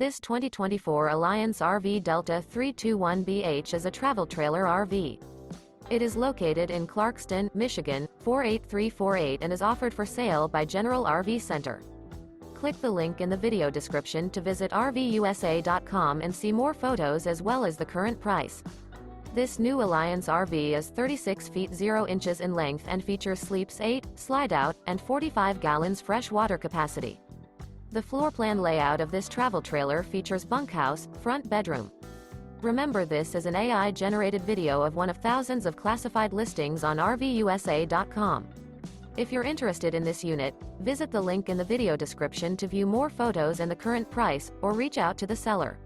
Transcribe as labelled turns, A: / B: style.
A: This 2024 Alliance RV Delta 321BH is a travel trailer RV. It is located in Clarkston, Michigan, 48348 and is offered for sale by General RV Center. Click the link in the video description to visit RVUSA.com and see more photos as well as the current price. This new Alliance RV is 36 feet 0 inches in length and features sleeps 8, slide-out, and 45 gallons fresh water capacity. The floor plan layout of this travel trailer features bunkhouse, front bedroom. Remember, this is an AI-generated video of one of thousands of classified listings on RVUSA.com. If you're interested in this unit, visit the link in the video description to view more photos and the current price, or reach out to the seller.